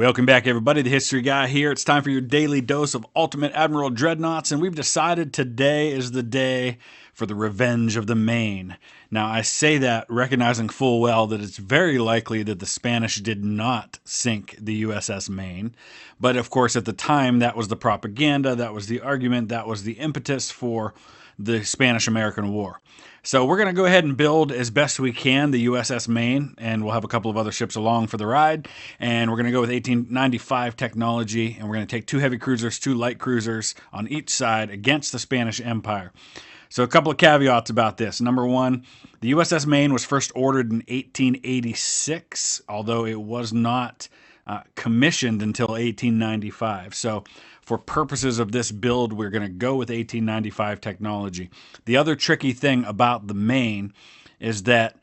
Welcome back, everybody. The History Guy here. It's time for your daily dose of Ultimate Admiral Dreadnoughts, and we've decided today is the day for the revenge of the Maine. Now, I say that recognizing full well that it's very likely that the Spanish did not sink the USS Maine. But, of course, at the time, that was the propaganda, that was the argument, that was the impetus for the Spanish-American War. So we're going to go ahead and build as best we can the USS Maine, and we'll have a couple of other ships along for the ride. And we're going to go with 1895 technology, and we're going to take 2 heavy cruisers, 2 light cruisers on each side against the Spanish Empire. So a couple of caveats about this. Number one, the USS Maine was first ordered in 1886, although it was not commissioned until 1895. So for purposes of this build, we're going to go with 1895 technology. The other tricky thing about the Maine is that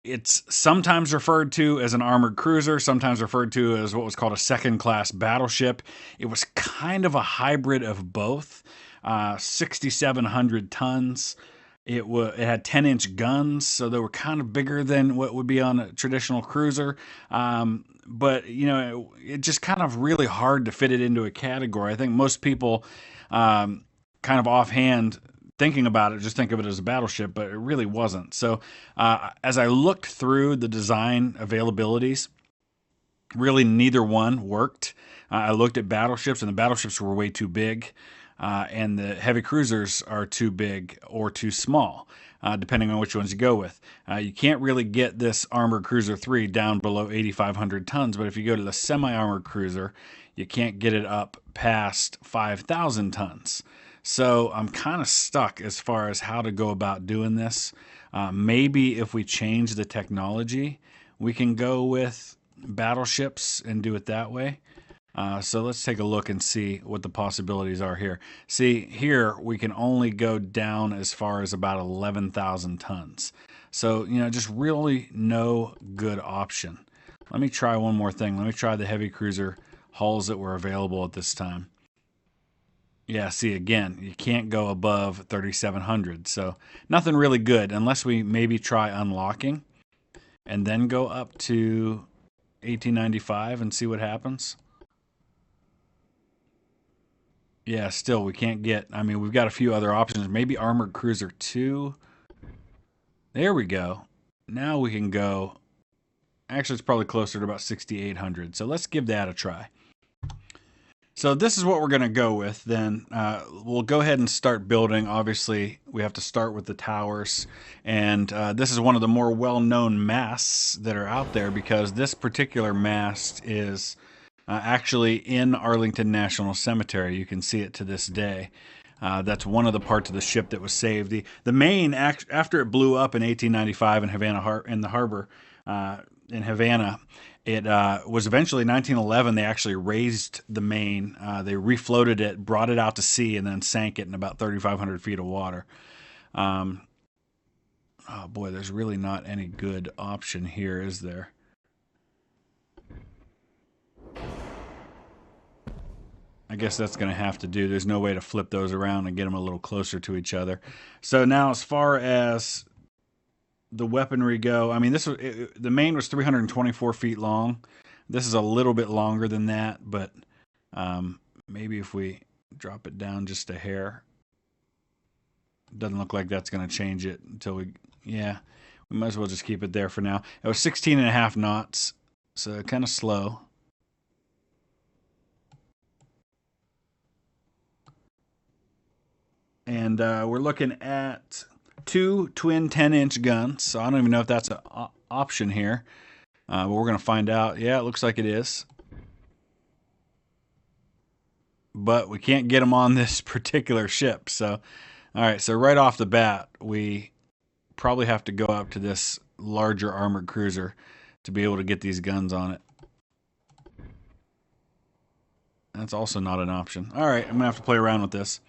it's sometimes referred to as an armored cruiser, sometimes referred to as what was called a second-class battleship. It was kind of a hybrid of both. 6,700 tons. It had 10-inch guns, so they were kind of bigger than what would be on a traditional cruiser. But, you know, it just kind of really hard to fit it into a category. I think most people kind of offhand thinking about it just think of it as a battleship, but it really wasn't. So as I looked through the design availabilities, really neither one worked. I looked at battleships, and the battleships were way too big. And the heavy cruisers are too big or too small, depending on which ones you go with. You can't really get this Armored Cruiser 3 down below 8,500 tons, but if you go to the semi-armored cruiser, you can't get it up past 5,000 tons. So I'm kind of stuck as far as how to go about doing this. Maybe if we change the technology, we can go with battleships and do it that way. So let's take a look and see what the possibilities are here. See, here we can only go down as far as about 11,000 tons. So, you know, just really no good option. Let me try one more thing. Let me try the heavy cruiser hulls that were available at this time. Yeah, see, again, you can't go above 3,700. So nothing really good unless we maybe try unlocking and then go up to 1895 and see what happens. Yeah, still, we can't get, I mean, we've got a few other options. Maybe Armored Cruiser 2. There we go. Now we can go, actually, it's probably closer to about 6,800. So let's give that a try. So this is what we're going to go with. Then we'll go ahead and start building. Obviously, we have to start with the towers. And this is one of the more well-known masts that are out there because this particular mast is actually in Arlington National Cemetery. You can see it to this day. That's one of the parts of the ship that was saved. The Maine, after it blew up in 1895 in Havana, in the harbor in Havana, it was eventually 1911. They actually raised the Maine. They refloated it, brought it out to sea, and then sank it in about 3,500 feet of water. Oh boy, there's really not any good option here, is there? I guess that's going to have to do. There's no way to flip those around and get them a little closer to each other. So now as far as the weaponry go, I mean, the Maine was 324 feet long. This is a little bit longer than that, but maybe if we drop it down just a hair, it doesn't look like that's going to change it until we might as well just keep it there for now. It was 16.5 knots, so kind of slow. And we're looking at 2 twin 10-inch guns. So I don't even know if that's an option here. But we're going to find out. Yeah, it looks like it is. But we can't get them on this particular ship. So, all right. So right off the bat, we probably have to go up to this larger armored cruiser to be able to get these guns on it. That's also not an option. All right. I'm going to have to play around with this.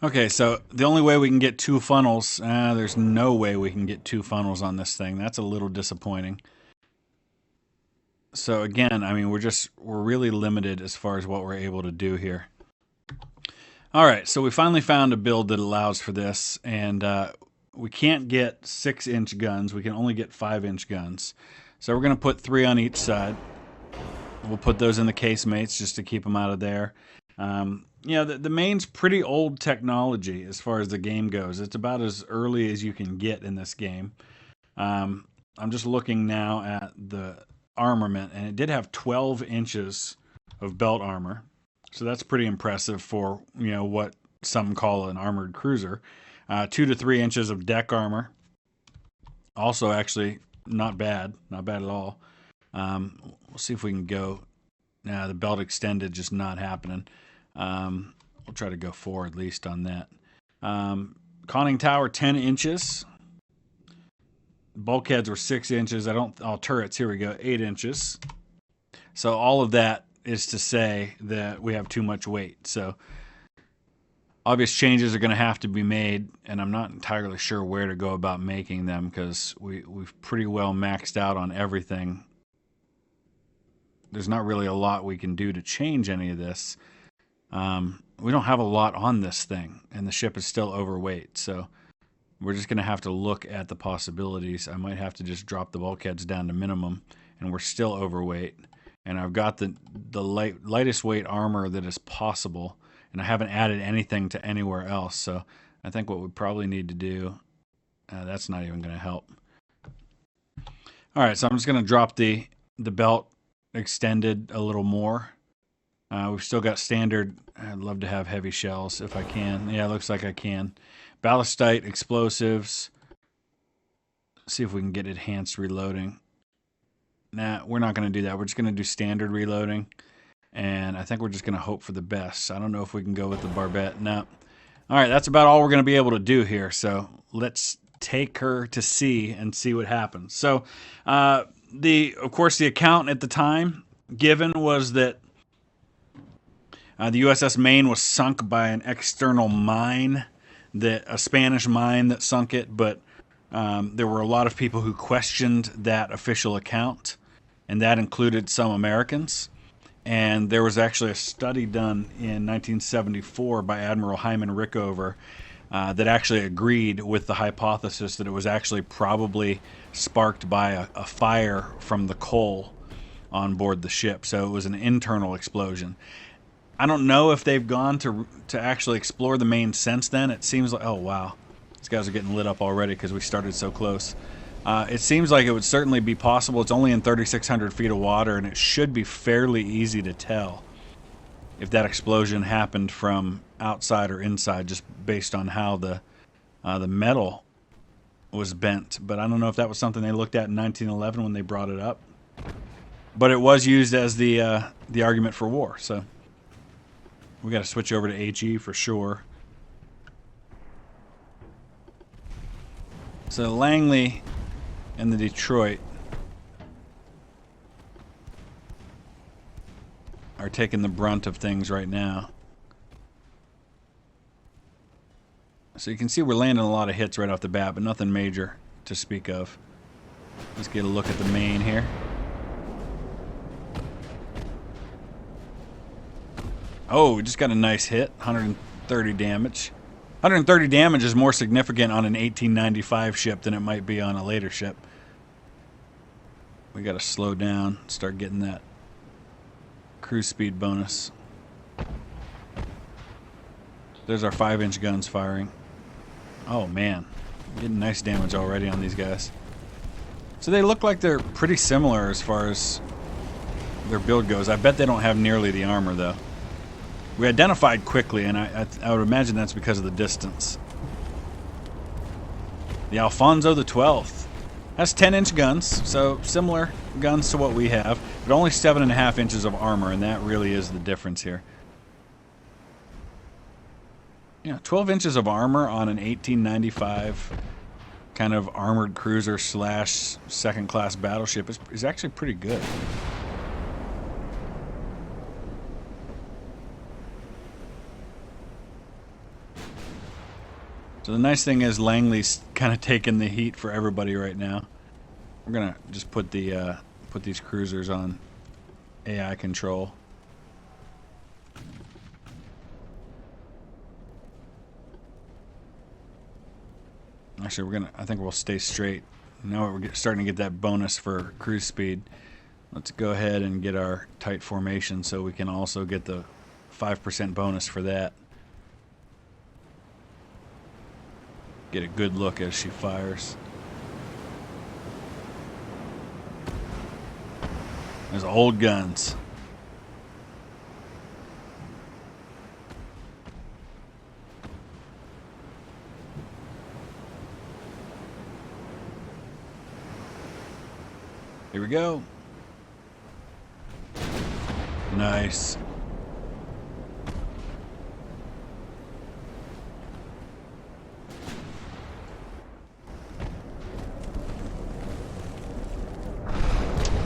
Okay, so the only way we can get 2 funnels, there's no way we can get 2 funnels on this thing. That's a little disappointing. So again, I mean, we're really limited as far as what we're able to do here. All right, so we finally found a build that allows for this, and we can't get 6-inch guns. We can only get 5-inch guns. So we're going to put 3 on each side. We'll put those in the casemates just to keep them out of there. The Maine's pretty old technology as far as the game goes. It's about as early as you can get in this game. I'm just looking now at the armament, and it did have 12 inches of belt armor. So that's pretty impressive for, what some call an armored cruiser. 2 to 3 inches of deck armor. Also, actually, not bad. Not bad at all. We'll see if we can go. Nah, the belt extended, just not happening. We'll try to go 4 at least on that. Conning tower, 10 inches. Bulkheads were 6 inches. Turrets, here we go, 8 inches. So all of that is to say that we have too much weight. So obvious changes are going to have to be made, and I'm not entirely sure where to go about making them because we've pretty well maxed out on everything. There's not really a lot we can do to change any of this. We don't have a lot on this thing, and the ship is still overweight. So we're just going to have to look at the possibilities. I might have to just drop the bulkheads down to minimum, and we're still overweight. And I've got the lightest weight armor that is possible, and I haven't added anything to anywhere else. So I think what we probably need to do, that's not even going to help. All right, so I'm just going to drop the belt extended a little more. We've still got standard. I'd love to have heavy shells if I can. Yeah, it looks like I can. Ballistite, explosives. See if we can get enhanced reloading. Nah, we're not going to do that. We're just going to do standard reloading. And I think we're just going to hope for the best. I don't know if we can go with the barbette. No. All right, that's about all we're going to be able to do here. So let's take her to sea and see what happens. So, of course, the account at the time given was that the USS Maine was sunk by an external mine, a Spanish mine that sunk it, but there were a lot of people who questioned that official account, and that included some Americans. And there was actually a study done in 1974 by Admiral Hyman Rickover that actually agreed with the hypothesis that it was actually probably sparked by a fire from the coal on board the ship. So it was an internal explosion. I don't know if they've gone to actually explore the Maine since then. It seems like, oh wow, these guys are getting lit up already because we started so close. It seems like it would certainly be possible. It's only in 3,600 feet of water, and it should be fairly easy to tell if that explosion happened from outside or inside, just based on how the metal was bent. But I don't know if that was something they looked at in 1911 when they brought it up. But it was used as the argument for war. So we got to switch over to HE for sure. So Langley and the Detroit are taking the brunt of things right now. So you can see we're landing a lot of hits right off the bat, but nothing major to speak of. Let's get a look at the Maine here. Oh, we just got a nice hit, 130 damage. 130 damage is more significant on an 1895 ship than it might be on a later ship. We got to slow down, start getting that cruise speed bonus. There's our 5-inch guns firing. Oh man, getting nice damage already on these guys. So they look like they're pretty similar as far as their build goes. I bet they don't have nearly the armor though. We identified quickly, and I would imagine that's because of the distance. The Alfonso the 12th has 10-inch guns, so similar guns to what we have, but only 7.5 inches of armor, and that really is the difference here. Yeah, 12 inches of armor on an 1895 kind of armored cruiser slash second-class battleship is actually pretty good. So the nice thing is Langley's kind of taking the heat for everybody right now. We're gonna just put these cruisers on AI control. Actually, I think we'll stay straight. Now we're starting to get that bonus for cruise speed. Let's go ahead and get our tight formation so we can also get the 5% bonus for that. Get a good look as she fires. There's old guns. Here we go. Nice.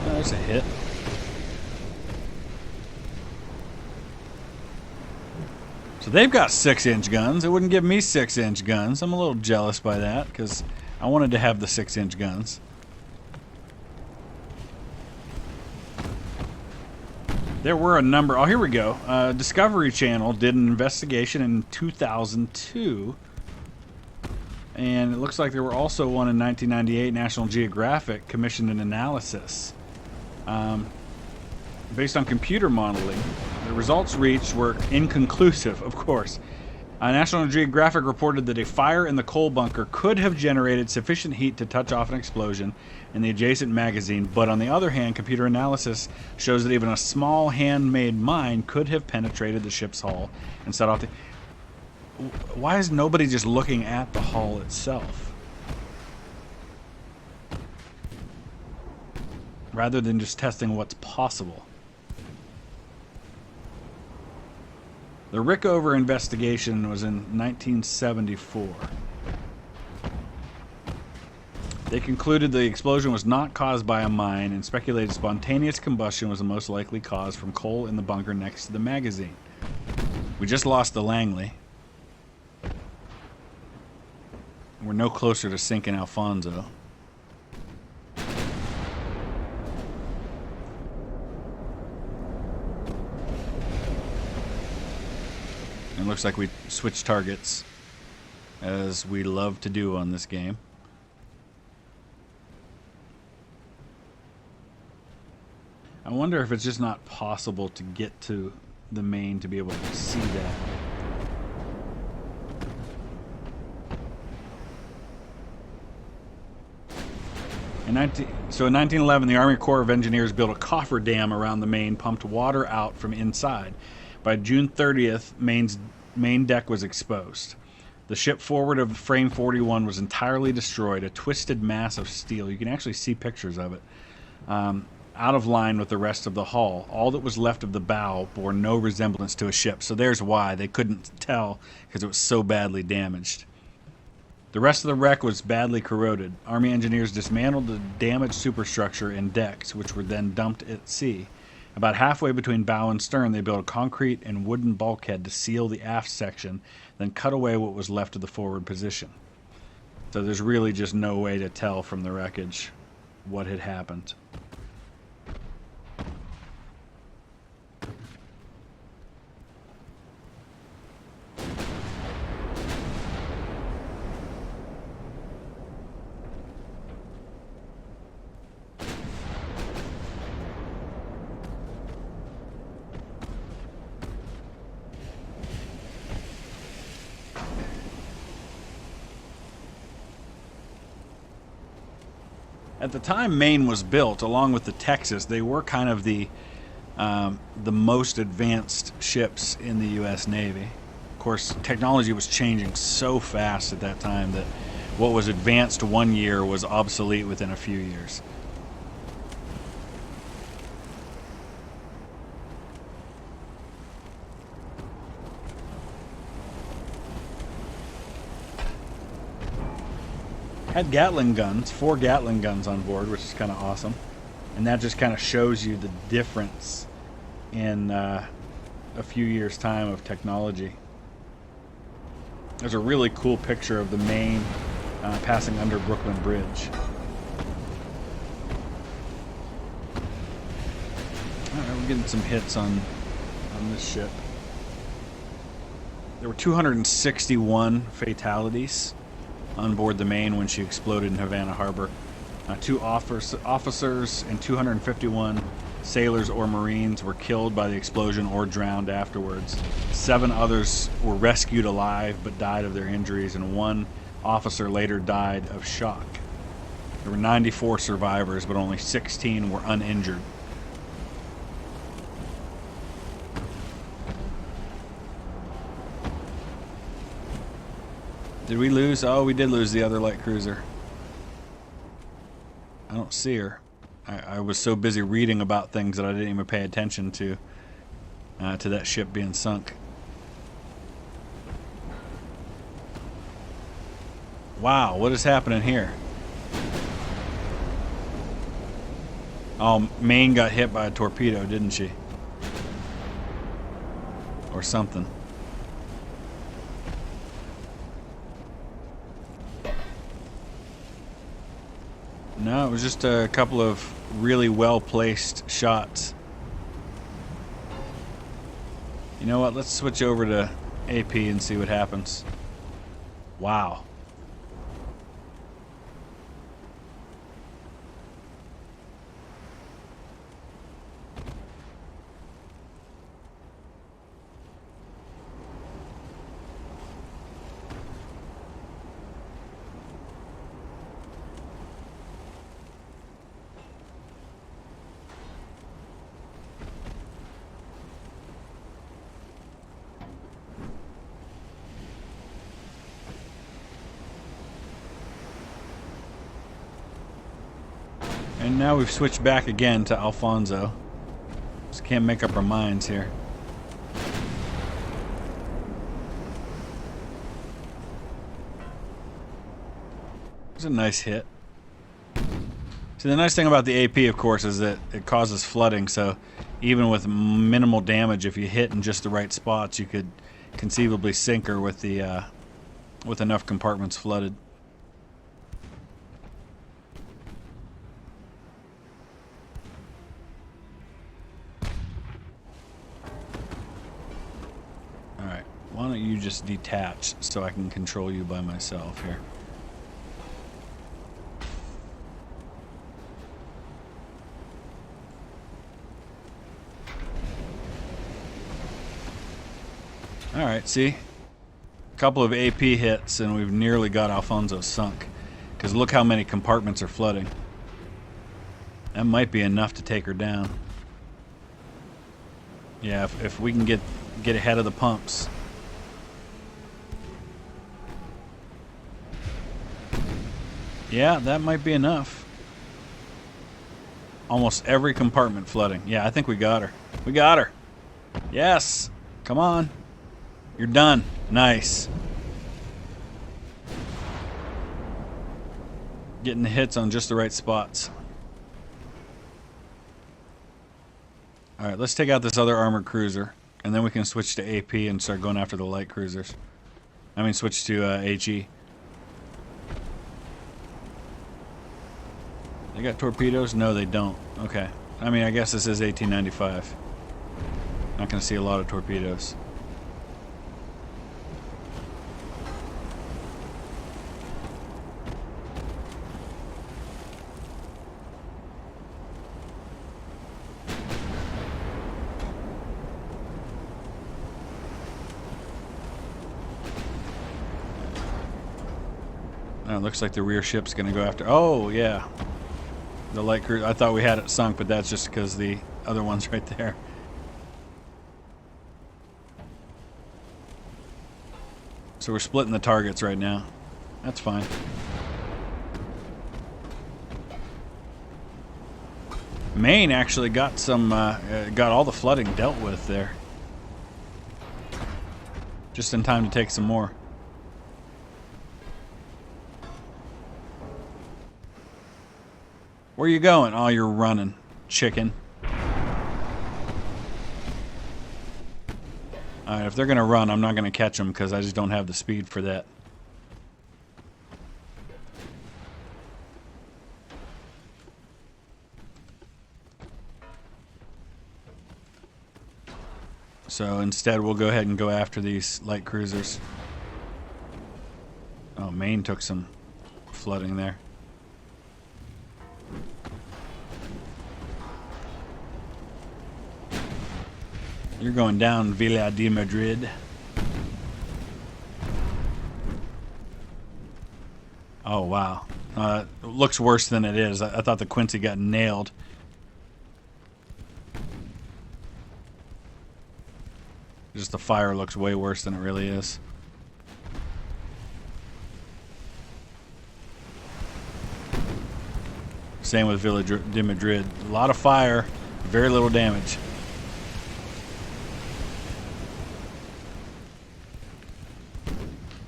That's a hit. So they've got 6-inch guns. It wouldn't give me 6-inch guns. I'm a little jealous by that because I wanted to have the 6-inch guns. There were a number. Oh, here we go. Discovery Channel did an investigation in 2002. And it looks like there were also one in 1998. National Geographic commissioned an analysis. Based on computer modeling, the results reached were inconclusive, of course. National Geographic reported that a fire in the coal bunker could have generated sufficient heat to touch off an explosion in the adjacent magazine, but on the other hand, computer analysis shows that even a small handmade mine could have penetrated the ship's hull and set off the... Why is nobody just looking at the hull itself? Rather than just testing what's possible. The Rickover investigation was in 1974. They concluded the explosion was not caused by a mine and speculated spontaneous combustion was the most likely cause from coal in the bunker next to the magazine. We just lost the Langley. We're no closer to sinking Alfonso. It looks like we switched targets, as we love to do on this game. I wonder if it's just not possible to get to the Maine to be able to see that. In 1911, the Army Corps of Engineers built a coffer dam around the Maine, pumped water out from inside. By June 30th, Maine's main deck was exposed. The ship forward of frame 41 was entirely destroyed, a twisted mass of steel. You can actually see pictures of it. Out of line with the rest of the hull. All that was left of the bow bore no resemblance to a ship. So there's why they couldn't tell, because it was so badly damaged. The rest of the wreck was badly corroded. Army engineers dismantled the damaged superstructure and decks, which were then dumped at sea. About halfway between bow and stern, they built a concrete and wooden bulkhead to seal the aft section, then cut away what was left of the forward position. So there's really just no way to tell from the wreckage what had happened. At the time Maine was built, along with the Texas, they were kind of the most advanced ships in the U.S. Navy. Of course, technology was changing so fast at that time that what was advanced one year was obsolete within a few years. Had Gatling guns, 4 Gatling guns on board, which is kind of awesome. And that just kind of shows you the difference in a few years' time of technology. There's a really cool picture of the Maine passing under Brooklyn Bridge. Alright, we're getting some hits on this ship. There were 261 fatalities on board the Maine when she exploded in Havana Harbor. Two officers and 251 sailors or Marines were killed by the explosion or drowned afterwards. 7 others were rescued alive but died of their injuries, and 1 officer later died of shock. There were 94 survivors, but only 16 were uninjured. Did we lose? Oh, we did lose the other light cruiser. I don't see her. I was so busy reading about things that I didn't even pay attention to that ship being sunk. Wow, what is happening here? Oh, Maine got hit by a torpedo, didn't she? Or something. No, it was just a couple of really well-placed shots. You know what? Let's switch over to AP and see what happens. Wow. And now we've switched back again to Alfonso. Just can't make up our minds here. It's a nice hit. See, the nice thing about the AP, of course, is that it causes flooding, so even with minimal damage, if you hit in just the right spots, you could conceivably sink her with the with enough compartments flooded. Why don't you just detach so I can control you by myself here? Alright, see? A couple of AP hits and we've nearly got Alfonso sunk. Because look how many compartments are flooding. That might be enough to take her down. Yeah, if we can get ahead of the pumps. Yeah, that might be enough. Almost every compartment flooding. Yeah, I think we got her. We got her. Yes. Come on. You're done. Nice. Getting the hits on just the right spots. Alright, let's take out this other armored cruiser. And then we can switch to AP and start going after the light cruisers. I mean, switch to HE. They got torpedoes? No, they don't. Okay. I mean, I guess this is 1895. Not going to see a lot of torpedoes. Oh, it looks like the rear ship's going to go after... Oh, yeah. The light cruiser. I thought we had it sunk, but that's just because the other one's right there. So we're splitting the targets right now. That's fine. Maine actually got some, got all the flooding dealt with there. Just in time to take some more. Where you going? Oh, you're running, chicken. Alright, if they're going to run, I'm not going to catch them because I just don't have the speed for that. So instead, we'll go ahead and go after these light cruisers. Oh, Maine took some flooding there. You're going down, Villa de Madrid. Oh, wow. It looks worse than it is. I thought the Quincy got nailed. Just the fire looks way worse than it really is. Same with Villa de Madrid. A lot of fire, very little damage.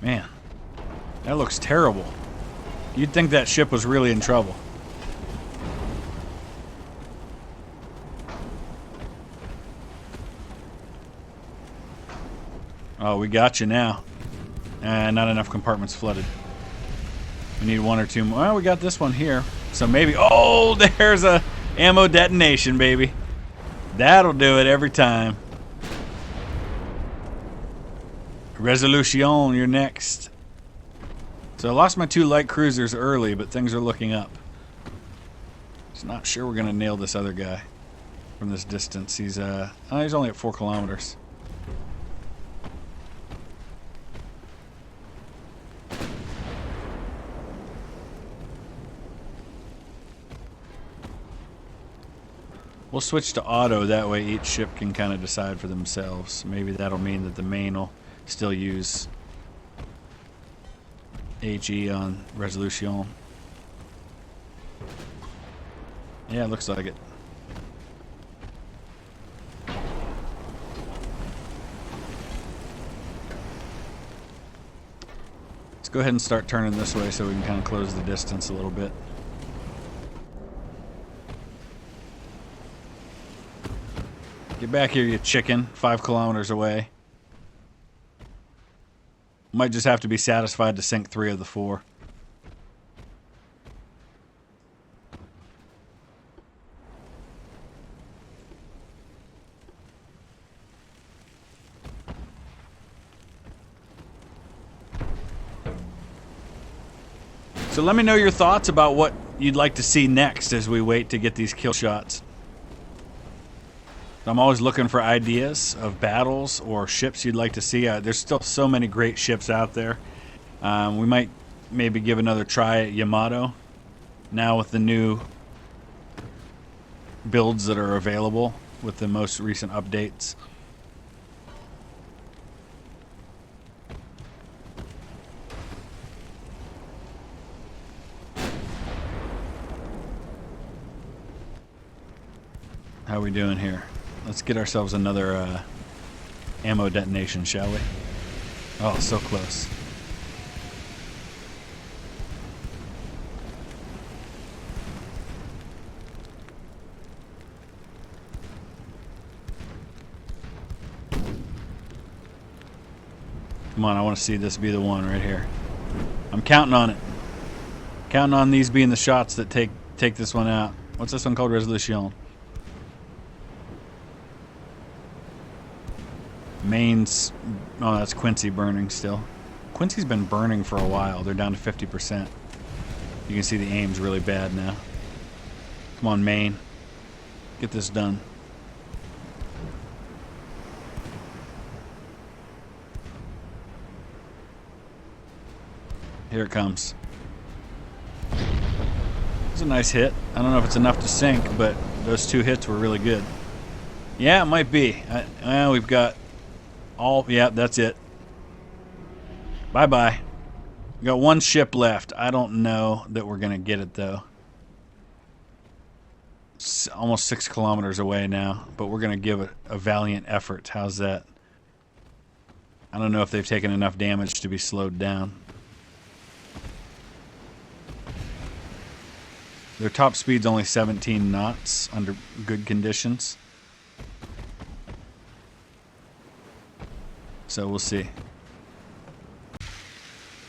Man, that looks terrible. You'd think that ship was really in trouble. Oh, we got you now. And not enough compartments flooded. We need one or two more. Well, we got this one here. So maybe... Oh, there's a ammo detonation, baby. That'll do it every time. Resolution, you're next. So I lost my 2 light cruisers early, but things are looking up. Just not sure we're going to nail this other guy from this distance. He's only at 4 kilometers. We'll switch to auto, that way each ship can kind of decide for themselves. Maybe that'll mean that the Maine will still use HE on Resolution. Yeah, it looks like it. Let's go ahead and start turning this way so we can kind of close the distance a little bit. Get back here, you chicken. 5 kilometers away. Might just have to be satisfied to sink 3 of the 4. So let me know your thoughts about what you'd like to see next as we wait to get these kill shots. I'm always looking for ideas of battles or ships you'd like to see. There's still so many great ships out there. We might maybe give another try at Yamato now with the new builds that are available with the most recent updates. How are we doing here? Let's get ourselves another ammo detonation, shall we? Oh, so close. Come on, I want to see this be the one right here. I'm counting on it. Counting on these being the shots that take this one out. What's this one called? Resolution. Maine's... Oh, that's Quincy burning still. Quincy's been burning for a while. They're down to 50%. You can see the aim's really bad now. Come on, Maine. Get this done. Here it comes. It's a nice hit. I don't know if it's enough to sink, but those 2 hits were really good. Yeah, it might be. Well, we've got... Yeah, that's it. Bye-bye. We got 1 ship left. I don't know that we're going to get it, though. It's almost 6 kilometers away now, but we're going to give it a valiant effort. How's that? I don't know if they've taken enough damage to be slowed down. Their top speed's only 17 knots under good conditions. So we'll see.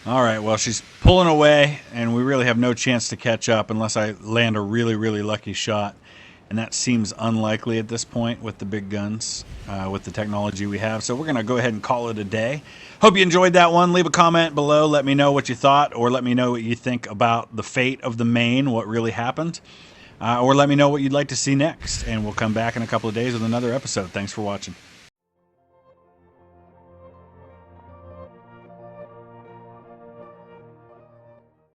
Alright, well, she's pulling away, and we really have no chance to catch up unless I land a really, really lucky shot. And that seems unlikely at this point with the big guns, with the technology we have. So we're going to go ahead and call it a day. Hope you enjoyed that one. Leave a comment below. Let me know what you thought, or let me know what you think about the fate of the Maine, what really happened. Or let me know what you'd like to see next. And we'll come back in a couple of days with another episode. Thanks for watching.